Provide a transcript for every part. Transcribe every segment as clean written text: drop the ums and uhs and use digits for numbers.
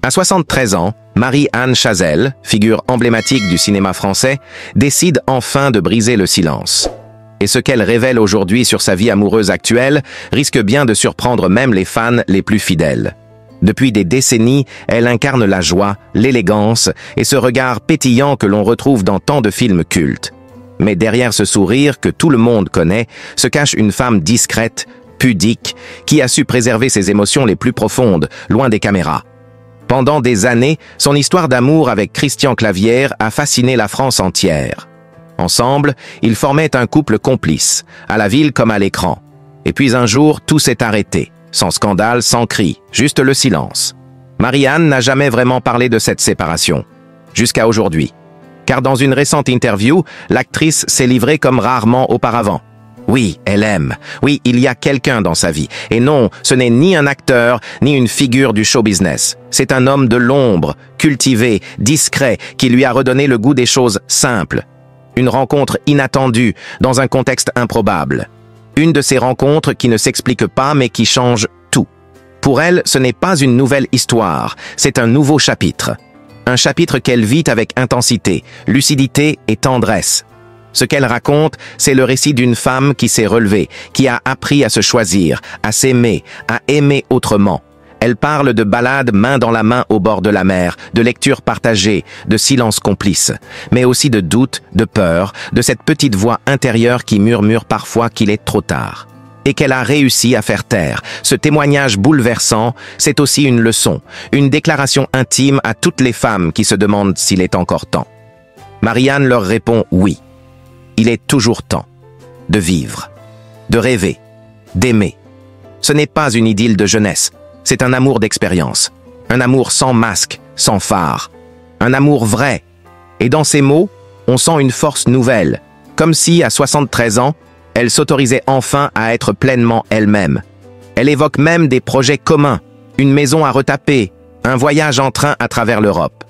À 73 ans, Marie-Anne Chazelle, figure emblématique du cinéma français, décide enfin de briser le silence. Et ce qu'elle révèle aujourd'hui sur sa vie amoureuse actuelle risque bien de surprendre même les fans les plus fidèles. Depuis des décennies, elle incarne la joie, l'élégance et ce regard pétillant que l'on retrouve dans tant de films cultes. Mais derrière ce sourire que tout le monde connaît, se cache une femme discrète, pudique, qui a su préserver ses émotions les plus profondes, loin des caméras. Pendant des années, son histoire d'amour avec Christian Clavière a fasciné la France entière. Ensemble, ils formaient un couple complice, à la ville comme à l'écran. Et puis un jour, tout s'est arrêté. Sans scandale, sans cri, juste le silence. Marie-Anne n'a jamais vraiment parlé de cette séparation. Jusqu'à aujourd'hui. Car dans une récente interview, l'actrice s'est livrée comme rarement auparavant. Oui, elle aime. Oui, il y a quelqu'un dans sa vie. Et non, ce n'est ni un acteur, ni une figure du show business. C'est un homme de l'ombre, cultivé, discret, qui lui a redonné le goût des choses simples. Une rencontre inattendue, dans un contexte improbable. Une de ces rencontres qui ne s'explique pas, mais qui change tout. Pour elle, ce n'est pas une nouvelle histoire, c'est un nouveau chapitre. Un chapitre qu'elle vit avec intensité, lucidité et tendresse. Ce qu'elle raconte, c'est le récit d'une femme qui s'est relevée, qui a appris à se choisir, à s'aimer, à aimer autrement. Elle parle de balades main dans la main au bord de la mer, de lectures partagées, de silences complices, mais aussi de doutes, de peur, de cette petite voix intérieure qui murmure parfois qu'il est trop tard. Et qu'elle a réussi à faire taire. Ce témoignage bouleversant, c'est aussi une leçon, une déclaration intime à toutes les femmes qui se demandent s'il est encore temps. Marie-Anne leur répond oui. Il est toujours temps de vivre, de rêver, d'aimer. Ce n'est pas une idylle de jeunesse, c'est un amour d'expérience, un amour sans masque, sans phare, un amour vrai. Et dans ces mots, on sent une force nouvelle, comme si, à 73 ans, elle s'autorisait enfin à être pleinement elle-même. Elle évoque même des projets communs, une maison à retaper, un voyage en train à travers l'Europe.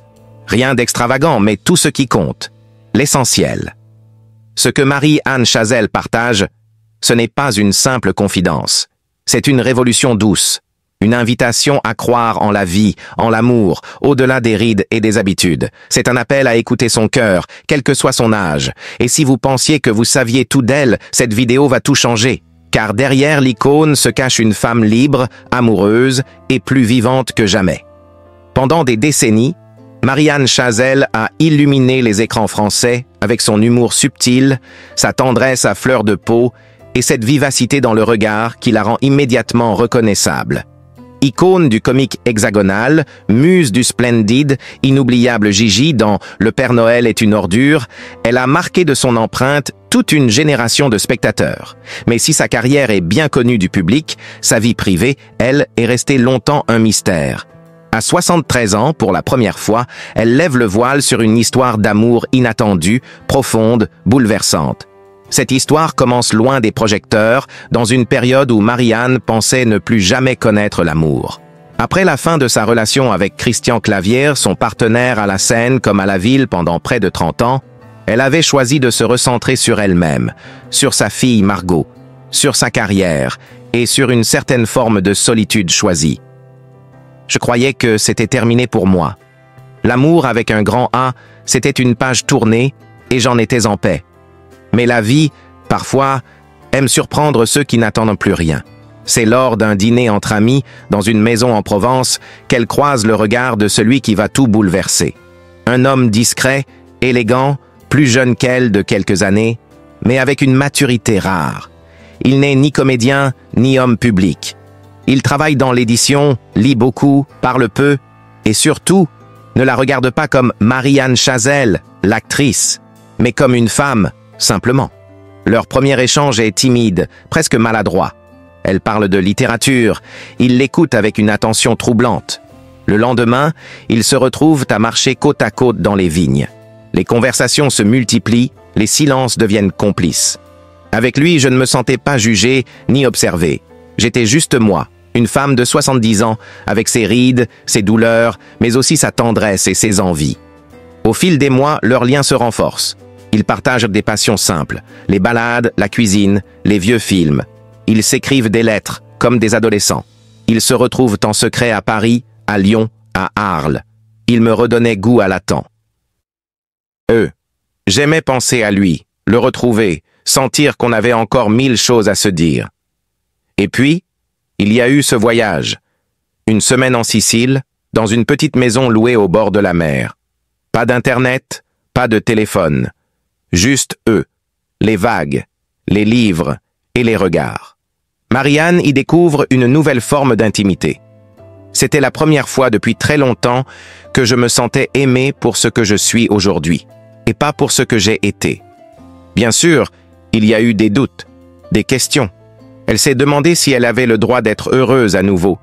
Rien d'extravagant, mais tout ce qui compte, l'essentiel. Ce que Marie-Anne Chazelle partage, ce n'est pas une simple confidence. C'est une révolution douce, une invitation à croire en la vie, en l'amour, au-delà des rides et des habitudes. C'est un appel à écouter son cœur, quel que soit son âge. Et si vous pensiez que vous saviez tout d'elle, cette vidéo va tout changer. Car derrière l'icône se cache une femme libre, amoureuse et plus vivante que jamais. Pendant des décennies, Marie-Anne Chazelle a illuminé les écrans français avec son humour subtil, sa tendresse à fleur de peau et cette vivacité dans le regard qui la rend immédiatement reconnaissable. Icône du comique hexagonal, muse du splendide, inoubliable Gigi dans Le Père Noël est une ordure, elle a marqué de son empreinte toute une génération de spectateurs. Mais si sa carrière est bien connue du public, sa vie privée, elle, est restée longtemps un mystère. À 73 ans, pour la première fois, elle lève le voile sur une histoire d'amour inattendue, profonde, bouleversante. Cette histoire commence loin des projecteurs, dans une période où Marie-Anne pensait ne plus jamais connaître l'amour. Après la fin de sa relation avec Christian Clavière, son partenaire à la scène comme à la ville pendant près de 30 ans, elle avait choisi de se recentrer sur elle-même, sur sa fille Margot, sur sa carrière et sur une certaine forme de solitude choisie. Je croyais que c'était terminé pour moi. L'amour avec un grand A, c'était une page tournée et j'en étais en paix. Mais la vie, parfois, aime surprendre ceux qui n'attendent plus rien. C'est lors d'un dîner entre amis, dans une maison en Provence, qu'elle croise le regard de celui qui va tout bouleverser. Un homme discret, élégant, plus jeune qu'elle de quelques années, mais avec une maturité rare. Il n'est ni comédien, ni homme public. Il travaille dans l'édition, lit beaucoup, parle peu, et surtout, ne la regarde pas comme Marie-Anne Chazelle, l'actrice, mais comme une femme, simplement. Leur premier échange est timide, presque maladroit. Elle parle de littérature, il l'écoute avec une attention troublante. Le lendemain, ils se retrouvent à marcher côte à côte dans les vignes. Les conversations se multiplient, les silences deviennent complices. Avec lui, je ne me sentais pas jugé ni observé. J'étais juste moi, une femme de 70 ans, avec ses rides, ses douleurs, mais aussi sa tendresse et ses envies. Au fil des mois, leur lien se renforce. Ils partagent des passions simples, les balades, la cuisine, les vieux films. Ils s'écrivent des lettres, comme des adolescents. Ils se retrouvent en secret à Paris, à Lyon, à Arles. Il me redonnait goût à l'attend. J'aimais penser à lui, le retrouver, sentir qu'on avait encore 1000 choses à se dire. Et puis, il y a eu ce voyage. Une semaine en Sicile, dans une petite maison louée au bord de la mer. Pas d'internet, pas de téléphone. Juste eux, les vagues, les livres et les regards. Marie-Anne y découvre une nouvelle forme d'intimité. C'était la première fois depuis très longtemps que je me sentais aimé pour ce que je suis aujourd'hui, et pas pour ce que j'ai été. Bien sûr, il y a eu des doutes, des questions. Elle s'est demandé si elle avait le droit d'être heureuse à nouveau,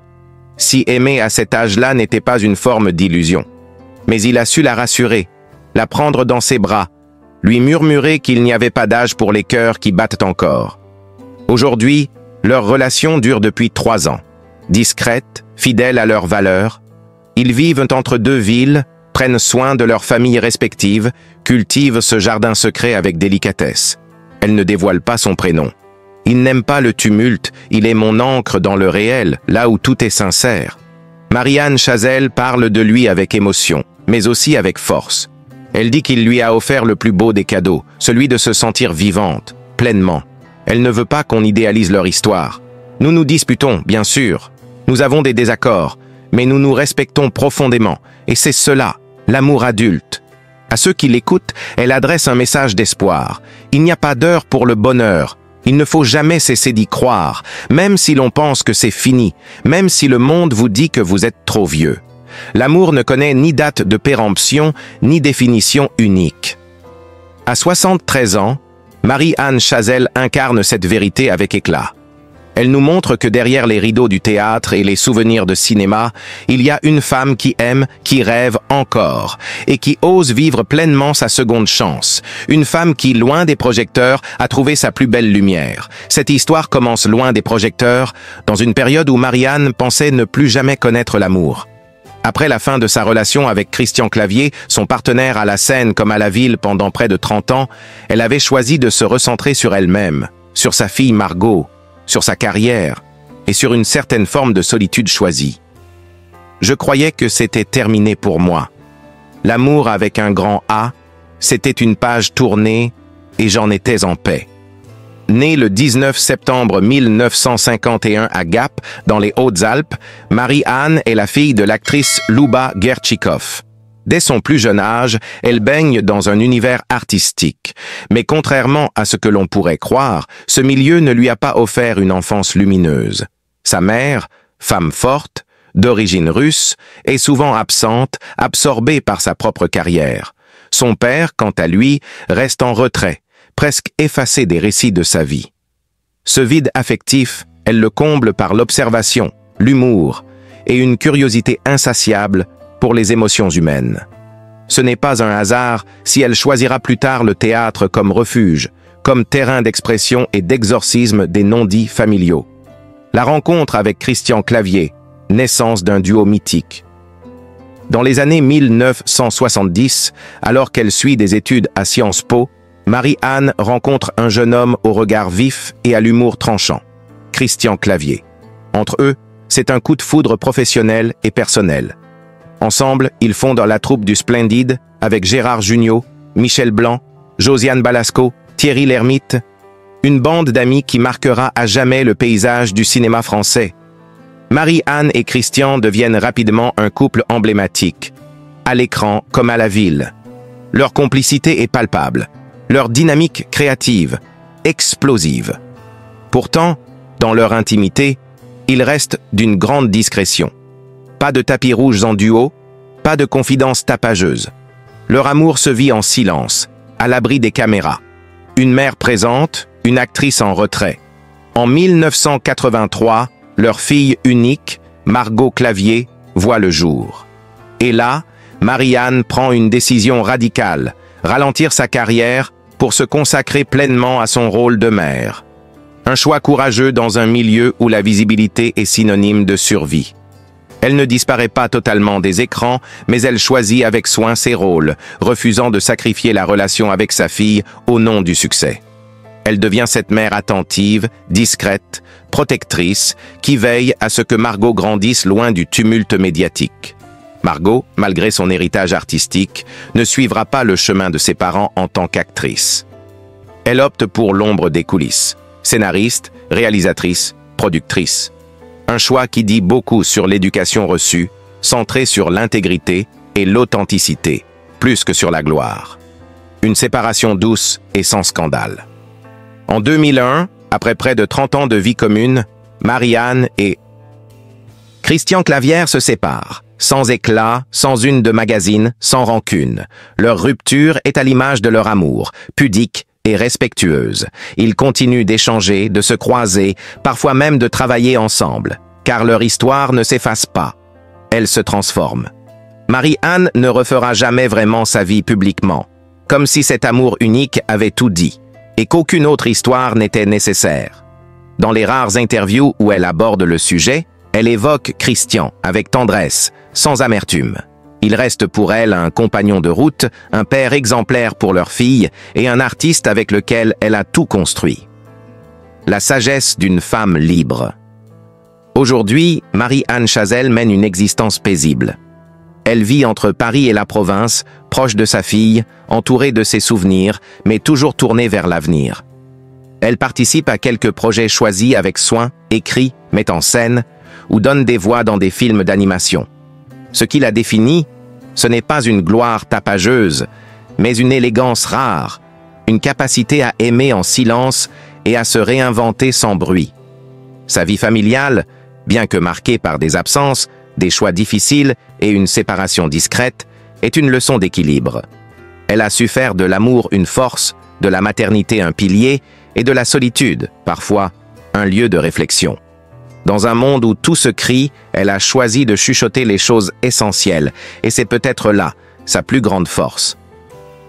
si aimer à cet âge-là n'était pas une forme d'illusion. Mais il a su la rassurer, la prendre dans ses bras, lui murmurer qu'il n'y avait pas d'âge pour les cœurs qui battent encore. Aujourd'hui, leur relation dure depuis 3 ans. Discrètes, fidèles à leurs valeurs, ils vivent entre 2 villes, prennent soin de leurs familles respectives, cultivent ce jardin secret avec délicatesse. Elle ne dévoile pas son prénom. Il n'aime pas le tumulte, il est mon ancre dans le réel, là où tout est sincère. Marie-Anne Chazelle parle de lui avec émotion, mais aussi avec force. Elle dit qu'il lui a offert le plus beau des cadeaux, celui de se sentir vivante, pleinement. Elle ne veut pas qu'on idéalise leur histoire. Nous nous disputons, bien sûr. Nous avons des désaccords, mais nous nous respectons profondément, et c'est cela, l'amour adulte. À ceux qui l'écoutent, elle adresse un message d'espoir. Il n'y a pas d'heure pour le bonheur. Il ne faut jamais cesser d'y croire, même si l'on pense que c'est fini, même si le monde vous dit que vous êtes trop vieux. L'amour ne connaît ni date de péremption, ni définition unique. À 73 ans, Marie-Anne Chazelle incarne cette vérité avec éclat. Elle nous montre que derrière les rideaux du théâtre et les souvenirs de cinéma, il y a une femme qui aime, qui rêve encore, et qui ose vivre pleinement sa seconde chance. Une femme qui, loin des projecteurs, a trouvé sa plus belle lumière. Cette histoire commence loin des projecteurs, dans une période où Marie-Anne pensait ne plus jamais connaître l'amour. Après la fin de sa relation avec Christian Clavier, son partenaire à la scène comme à la ville pendant près de 30 ans, elle avait choisi de se recentrer sur elle-même, sur sa fille Margot, sur sa carrière et sur une certaine forme de solitude choisie. Je croyais que c'était terminé pour moi. L'amour avec un grand A, c'était une page tournée et j'en étais en paix. Née le 19 septembre 1951 à Gap, dans les Hautes-Alpes, Marie-Anne est la fille de l'actrice Louba Gertchikov. Dès son plus jeune âge, elle baigne dans un univers artistique. Mais contrairement à ce que l'on pourrait croire, ce milieu ne lui a pas offert une enfance lumineuse. Sa mère, femme forte, d'origine russe, est souvent absente, absorbée par sa propre carrière. Son père, quant à lui, reste en retrait, presque effacé des récits de sa vie. Ce vide affectif, elle le comble par l'observation, l'humour et une curiosité insatiable pour les émotions humaines. Ce n'est pas un hasard si elle choisira plus tard le théâtre comme refuge, comme terrain d'expression et d'exorcisme des non-dits familiaux. La rencontre avec Christian Clavier, naissance d'un duo mythique. Dans les années 1970, alors qu'elle suit des études à Sciences Po, Marie-Anne rencontre un jeune homme au regard vif et à l'humour tranchant, Christian Clavier. Entre eux, c'est un coup de foudre professionnel et personnel. Ensemble, ils fondent la troupe du Splendide avec Gérard Jugnot, Michel Blanc, Josiane Balasco, Thierry Lhermitte, une bande d'amis qui marquera à jamais le paysage du cinéma français. Marie-Anne et Christian deviennent rapidement un couple emblématique, à l'écran comme à la ville. Leur complicité est palpable, leur dynamique créative, explosive. Pourtant, dans leur intimité, ils restent d'une grande discrétion. Pas de tapis rouges en duo, pas de confidences tapageuses. Leur amour se vit en silence, à l'abri des caméras. Une mère présente, une actrice en retrait. En 1983, leur fille unique, Margot Clavier, voit le jour. Et là, Marie-Anne prend une décision radicale, ralentir sa carrière pour se consacrer pleinement à son rôle de mère. Un choix courageux dans un milieu où la visibilité est synonyme de survie. Elle ne disparaît pas totalement des écrans, mais elle choisit avec soin ses rôles, refusant de sacrifier la relation avec sa fille au nom du succès. Elle devient cette mère attentive, discrète, protectrice, qui veille à ce que Margot grandisse loin du tumulte médiatique. Margot, malgré son héritage artistique, ne suivra pas le chemin de ses parents en tant qu'actrice. Elle opte pour l'ombre des coulisses, scénariste, réalisatrice, productrice. Un choix qui dit beaucoup sur l'éducation reçue, centrée sur l'intégrité et l'authenticité, plus que sur la gloire. Une séparation douce et sans scandale. En 2001, après près de 30 ans de vie commune, Marie-Anne et Christian Clavière se séparent, sans éclat, sans une de magazine, sans rancune. Leur rupture est à l'image de leur amour, pudique et respectueuse. Ils continuent d'échanger, de se croiser, parfois même de travailler ensemble, car leur histoire ne s'efface pas. Elle se transforme. Marie-Anne ne refera jamais vraiment sa vie publiquement, comme si cet amour unique avait tout dit, et qu'aucune autre histoire n'était nécessaire. Dans les rares interviews où elle aborde le sujet, elle évoque Christian avec tendresse, sans amertume. Il reste pour elle un compagnon de route, un père exemplaire pour leur fille et un artiste avec lequel elle a tout construit. La sagesse d'une femme libre. Aujourd'hui, Marie-Anne Chazelle mène une existence paisible. Elle vit entre Paris et la province, proche de sa fille, entourée de ses souvenirs, mais toujours tournée vers l'avenir. Elle participe à quelques projets choisis avec soin, écrit, met en scène, ou donne des voix dans des films d'animation. Ce qui la définit, ce n'est pas une gloire tapageuse, mais une élégance rare, une capacité à aimer en silence et à se réinventer sans bruit. Sa vie familiale, bien que marquée par des absences, des choix difficiles et une séparation discrète, est une leçon d'équilibre. Elle a su faire de l'amour une force, de la maternité un pilier et de la solitude, parfois, un lieu de réflexion. Dans un monde où tout se crie, elle a choisi de chuchoter les choses essentielles, et c'est peut-être là sa plus grande force.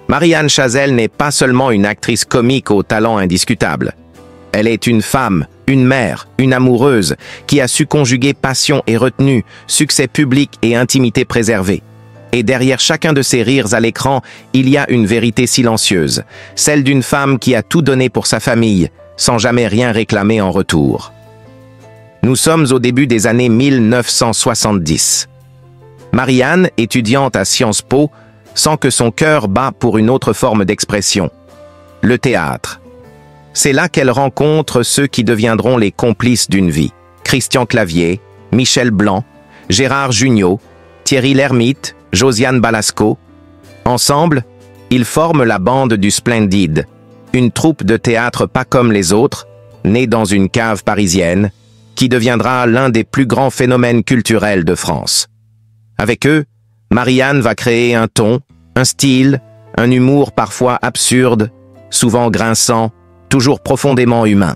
Marie-Anne Chazelle n'est pas seulement une actrice comique au talent indiscutable. Elle est une femme, une mère, une amoureuse, qui a su conjuguer passion et retenue, succès public et intimité préservée. Et derrière chacun de ses rires à l'écran, il y a une vérité silencieuse, celle d'une femme qui a tout donné pour sa famille, sans jamais rien réclamer en retour. Nous sommes au début des années 1970. Marie-Anne, étudiante à Sciences Po, sent que son cœur bat pour une autre forme d'expression, le théâtre. C'est là qu'elle rencontre ceux qui deviendront les complices d'une vie. Christian Clavier, Michel Blanc, Gérard Jugnot, Thierry Lhermitte, Josiane Balasco. Ensemble, ils forment la bande du Splendide, une troupe de théâtre pas comme les autres, née dans une cave parisienne, qui deviendra l'un des plus grands phénomènes culturels de France. Avec eux, Marie-Anne va créer un ton, un style, un humour parfois absurde, souvent grinçant, toujours profondément humain.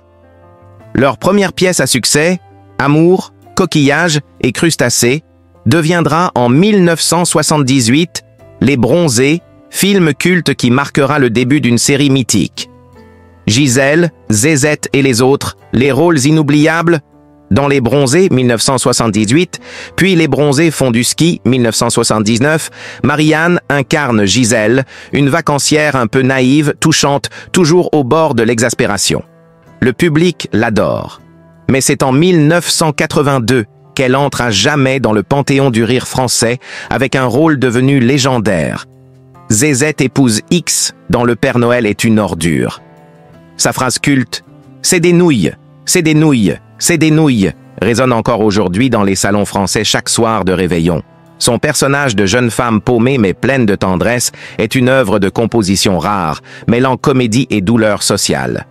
Leur première pièce à succès, Amour, Coquillage et Crustacés, deviendra en 1978 Les Bronzés, film culte qui marquera le début d'une série mythique. Gisèle, Zézette et les autres, les rôles inoubliables dans Les Bronzés, 1978, puis Les Bronzés font du ski, 1979, Marie-Anne incarne Gisèle, une vacancière un peu naïve, touchante, toujours au bord de l'exaspération. Le public l'adore. Mais c'est en 1982 qu'elle entre à jamais dans le panthéon du rire français avec un rôle devenu légendaire. Zézette épouse X dans Le Père Noël est une ordure. Sa phrase culte « C'est des nouilles, c'est des nouilles, c'est des nouilles » résonne encore aujourd'hui dans les salons français chaque soir de réveillon. Son personnage de jeune femme paumée mais pleine de tendresse est une œuvre de composition rare, mêlant comédie et douleur sociale.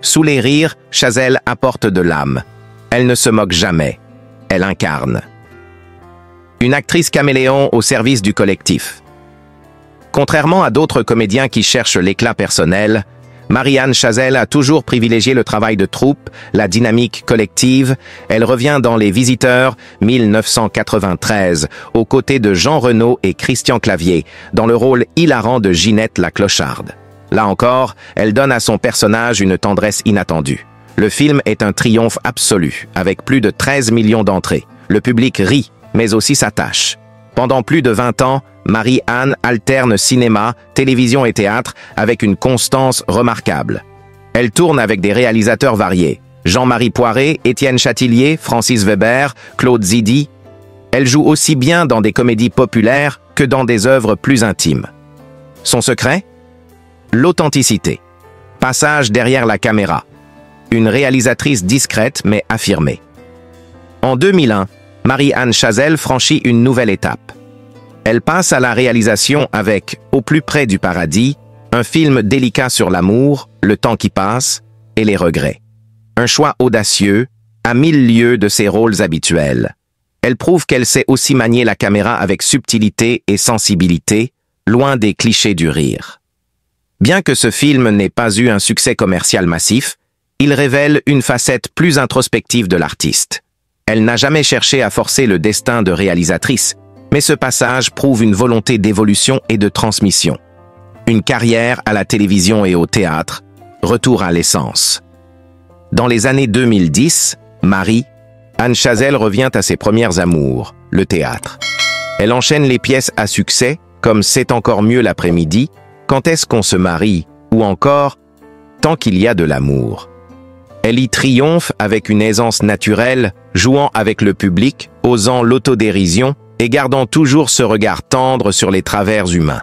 Sous les rires, Chazelle apporte de l'âme. Elle ne se moque jamais. Elle incarne. Une actrice caméléon au service du collectif. Contrairement à d'autres comédiens qui cherchent l'éclat personnel, Marie-Anne Chazelle a toujours privilégié le travail de troupe, la dynamique collective. Elle revient dans Les Visiteurs, 1993, aux côtés de Jean Reno et Christian Clavier, dans le rôle hilarant de Ginette la clocharde. Là encore, elle donne à son personnage une tendresse inattendue. Le film est un triomphe absolu, avec plus de 13 millions d'entrées. Le public rit, mais aussi s'attache. Pendant plus de 20 ans, Marie-Anne alterne cinéma, télévision et théâtre avec une constance remarquable. Elle tourne avec des réalisateurs variés. Jean-Marie Poiré, Étienne Châtillier, Francis Weber, Claude Zidi. Elle joue aussi bien dans des comédies populaires que dans des œuvres plus intimes. Son secret? L'authenticité. Passage derrière la caméra. Une réalisatrice discrète mais affirmée. En 2001, Marie-Anne Chazelle franchit une nouvelle étape. Elle passe à la réalisation avec Au plus près du paradis, un film délicat sur l'amour, le temps qui passe et les regrets. Un choix audacieux, à 1000 lieues de ses rôles habituels. Elle prouve qu'elle sait aussi manier la caméra avec subtilité et sensibilité, loin des clichés du rire. Bien que ce film n'ait pas eu un succès commercial massif, il révèle une facette plus introspective de l'artiste. Elle n'a jamais cherché à forcer le destin de réalisatrice, mais ce passage prouve une volonté d'évolution et de transmission. Une carrière à la télévision et au théâtre, retour à l'essence. Dans les années 2010, Marie-Anne Chazelle revient à ses premières amours, le théâtre. Elle enchaîne les pièces à succès, comme C'est encore mieux l'après-midi, Quand est-ce qu'on se marie, ou encore Tant qu'il y a de l'amour. Elle y triomphe avec une aisance naturelle, jouant avec le public, osant l'autodérision et gardant toujours ce regard tendre sur les travers humains.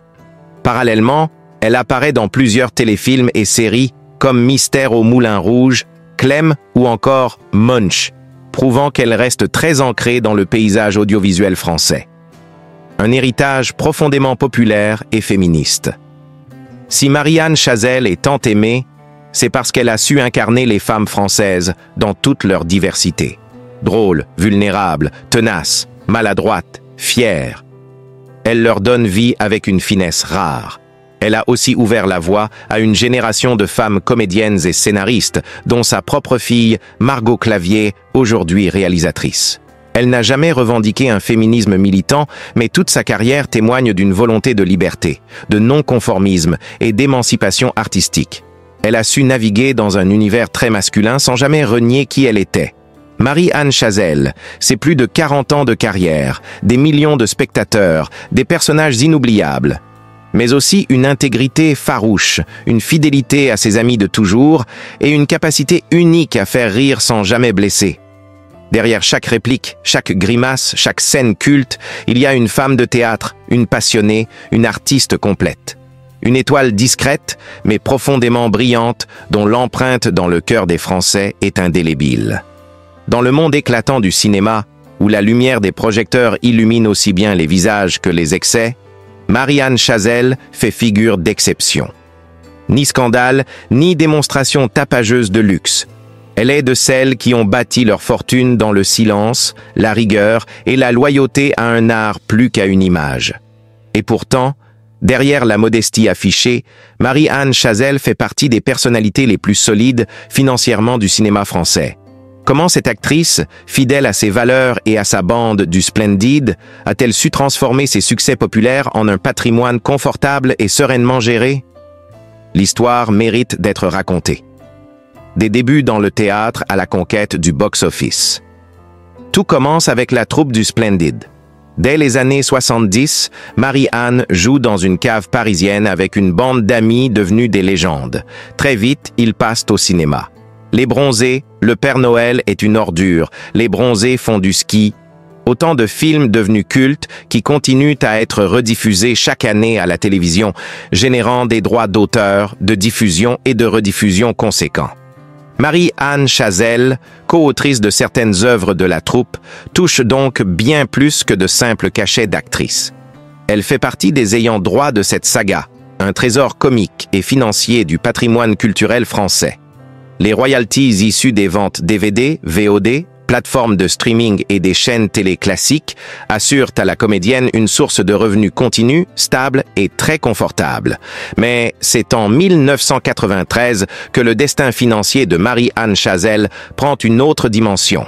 Parallèlement, elle apparaît dans plusieurs téléfilms et séries comme Mystère au Moulin Rouge, Clem ou encore Munch, prouvant qu'elle reste très ancrée dans le paysage audiovisuel français. Un héritage profondément populaire et féministe. Si Marie-Anne Chazelle est tant aimée, c'est parce qu'elle a su incarner les femmes françaises dans toute leur diversité. Drôle, vulnérable, tenace, maladroite, fière. Elle leur donne vie avec une finesse rare. Elle a aussi ouvert la voie à une génération de femmes comédiennes et scénaristes, dont sa propre fille, Margot Clavier, aujourd'hui réalisatrice. Elle n'a jamais revendiqué un féminisme militant, mais toute sa carrière témoigne d'une volonté de liberté, de non-conformisme et d'émancipation artistique. Elle a su naviguer dans un univers très masculin sans jamais renier qui elle était. Marie-Anne Chazelle, c'est plus de 40 ans de carrière, des millions de spectateurs, des personnages inoubliables, mais aussi une intégrité farouche, une fidélité à ses amis de toujours et une capacité unique à faire rire sans jamais blesser. Derrière chaque réplique, chaque grimace, chaque scène culte, il y a une femme de théâtre, une passionnée, une artiste complète. Une étoile discrète, mais profondément brillante, dont l'empreinte dans le cœur des Français est indélébile. Dans le monde éclatant du cinéma, où la lumière des projecteurs illumine aussi bien les visages que les excès, Marie-Anne Chazelle fait figure d'exception. Ni scandale, ni démonstration tapageuse de luxe. Elle est de celles qui ont bâti leur fortune dans le silence, la rigueur et la loyauté à un art plus qu'à une image. Et pourtant, derrière la modestie affichée, Marie-Anne Chazelle fait partie des personnalités les plus solides financièrement du cinéma français. Comment cette actrice, fidèle à ses valeurs et à sa bande du Splendid, a-t-elle su transformer ses succès populaires en un patrimoine confortable et sereinement géré? L'histoire mérite d'être racontée. Des débuts dans le théâtre à la conquête du box-office. Tout commence avec la troupe du Splendid. Dès les années 70, Marie-Anne joue dans une cave parisienne avec une bande d'amis devenus des légendes. Très vite, ils passent au cinéma. Les Bronzés, Le Père Noël est une ordure, Les Bronzés font du ski. Autant de films devenus cultes qui continuent à être rediffusés chaque année à la télévision, générant des droits d'auteur, de diffusion et de rediffusion conséquents. Marie-Anne Chazelle, co-autrice de certaines œuvres de la troupe, touche donc bien plus que de simples cachets d'actrice. Elle fait partie des ayants droit de cette saga, un trésor comique et financier du patrimoine culturel français. Les royalties issues des ventes DVD, VOD, plateformes de streaming et des chaînes télé classiques assurent à la comédienne une source de revenus continue, stable et très confortable. Mais c'est en 1993 que le destin financier de Marie-Anne Chazelle prend une autre dimension.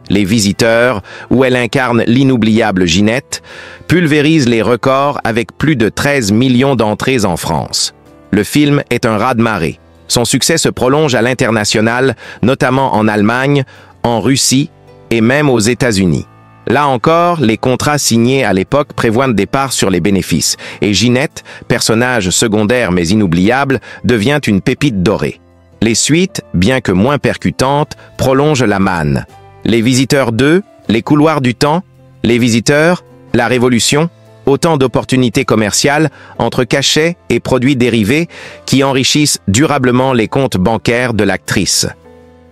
Les Visiteurs, où elle incarne l'inoubliable Ginette, pulvérise les records avec plus de 13 millions d'entrées en France. Le film est un raz-de-marée. Son succès se prolonge à l'international, notamment en Allemagne, en Russie et même aux États-Unis. Là encore, les contrats signés à l'époque prévoient des parts sur les bénéfices, et Ginette, personnage secondaire mais inoubliable, devient une pépite dorée. Les suites, bien que moins percutantes, prolongent la manne. Les Visiteurs 2, Les Couloirs du Temps, Les visiteurs, la révolution, autant d'opportunités commerciales entre cachets et produits dérivés qui enrichissent durablement les comptes bancaires de l'actrice.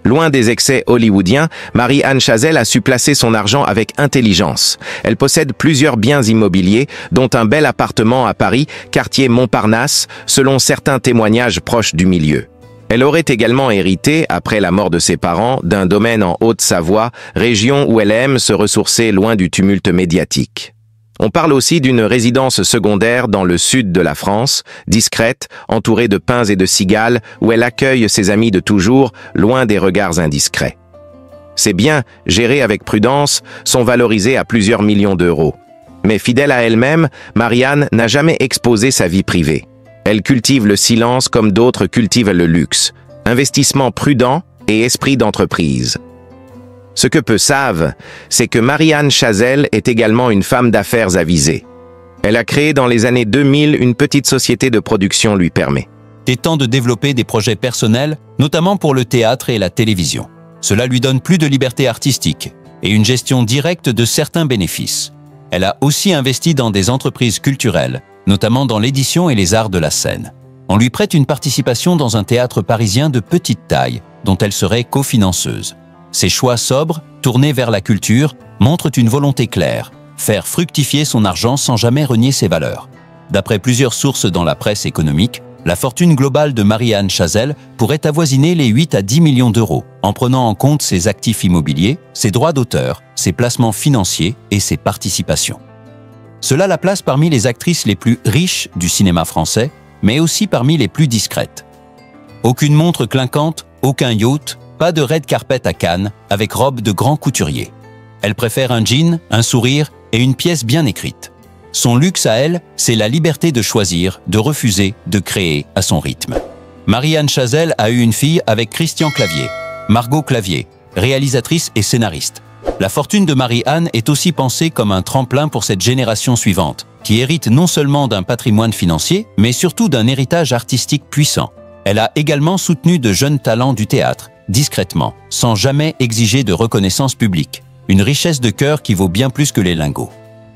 Loin des excès hollywoodiens, Marie-Anne Chazelle a su placer son argent avec intelligence. Elle possède plusieurs biens immobiliers, dont un bel appartement à Paris, quartier Montparnasse, selon certains témoignages proches du milieu. Elle aurait également hérité, après la mort de ses parents, d'un domaine en Haute-Savoie, région où elle aime se ressourcer loin du tumulte médiatique. On parle aussi d'une résidence secondaire dans le sud de la France, discrète, entourée de pins et de cigales, où elle accueille ses amis de toujours, loin des regards indiscrets. Ces biens, gérés avec prudence, sont valorisés à plusieurs millions d'euros. Mais fidèle à elle-même, Marie-Anne n'a jamais exposé sa vie privée. Elle cultive le silence comme d'autres cultivent le luxe. Investissement prudent et esprit d'entreprise. Ce que peu savent, c'est que Marie-Anne Chazelle est également une femme d'affaires avisée. Elle a créé dans les années 2000 une petite société de production lui permet. Et tente de développer des projets personnels, notamment pour le théâtre et la télévision. Cela lui donne plus de liberté artistique et une gestion directe de certains bénéfices. Elle a aussi investi dans des entreprises culturelles, notamment dans l'édition et les arts de la scène. On lui prête une participation dans un théâtre parisien de petite taille, dont elle serait cofinanceuse. Ses choix sobres, tournés vers la culture, montrent une volonté claire, faire fructifier son argent sans jamais renier ses valeurs. D'après plusieurs sources dans la presse économique, la fortune globale de Marie-Anne Chazelle pourrait avoisiner les 8 à 10 millions d'euros, en prenant en compte ses actifs immobiliers, ses droits d'auteur, ses placements financiers et ses participations. Cela la place parmi les actrices les plus riches du cinéma français, mais aussi parmi les plus discrètes. Aucune montre clinquante, aucun yacht, pas de red carpet à Cannes avec robe de grand couturier. Elle préfère un jean, un sourire et une pièce bien écrite. Son luxe à elle, c'est la liberté de choisir, de refuser, de créer à son rythme. Marie-Anne Chazelle a eu une fille avec Christian Clavier, Margot Clavier, réalisatrice et scénariste. La fortune de Marie-Anne est aussi pensée comme un tremplin pour cette génération suivante, qui hérite non seulement d'un patrimoine financier, mais surtout d'un héritage artistique puissant. Elle a également soutenu de jeunes talents du théâtre, discrètement, sans jamais exiger de reconnaissance publique. Une richesse de cœur qui vaut bien plus que les lingots.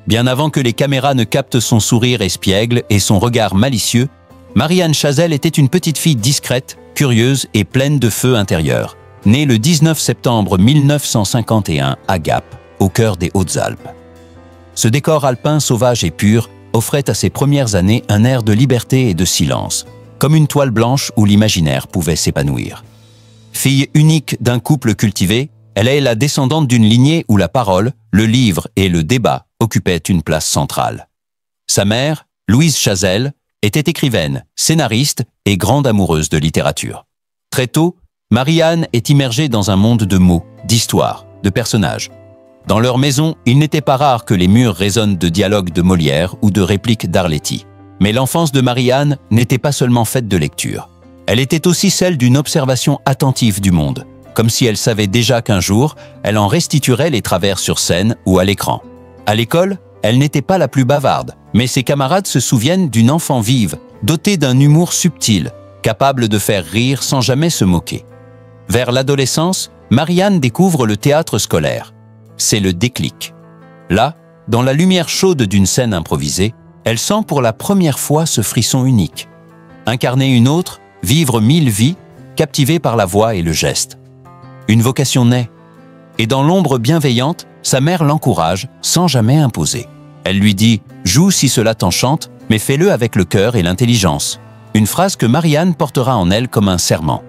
Bien avant que les caméras ne captent son sourire espiègle et son regard malicieux, Marie-Anne Chazelle était une petite fille discrète, curieuse et pleine de feu intérieur, née le 19 septembre 1951 à Gap, au cœur des Hautes-Alpes. Ce décor alpin sauvage et pur offrait à ses premières années un air de liberté et de silence, comme une toile blanche où l'imaginaire pouvait s'épanouir. Fille unique d'un couple cultivé, elle est la descendante d'une lignée où la parole, le livre et le débat occupaient une place centrale. Sa mère, Louise Chazelle, était écrivaine, scénariste et grande amoureuse de littérature. Très tôt, Marie-Anne est immergée dans un monde de mots, d'histoires, de personnages. Dans leur maison, il n'était pas rare que les murs résonnent de dialogues de Molière ou de répliques d'Arletty. Mais l'enfance de Marie-Anne n'était pas seulement faite de lecture. Elle était aussi celle d'une observation attentive du monde, comme si elle savait déjà qu'un jour, elle en restituerait les travers sur scène ou à l'écran. À l'école, elle n'était pas la plus bavarde, mais ses camarades se souviennent d'une enfant vive, dotée d'un humour subtil, capable de faire rire sans jamais se moquer. Vers l'adolescence, Marie-Anne découvre le théâtre scolaire. C'est le déclic. Là, dans la lumière chaude d'une scène improvisée, elle sent pour la première fois ce frisson unique. Incarner une autre, vivre 1000 vies, captivée par la voix et le geste. Une vocation naît. Et dans l'ombre bienveillante, sa mère l'encourage sans jamais imposer. Elle lui dit « Joue si cela t'enchante, mais fais-le avec le cœur et l'intelligence ». Une phrase que Marie-Anne portera en elle comme un serment.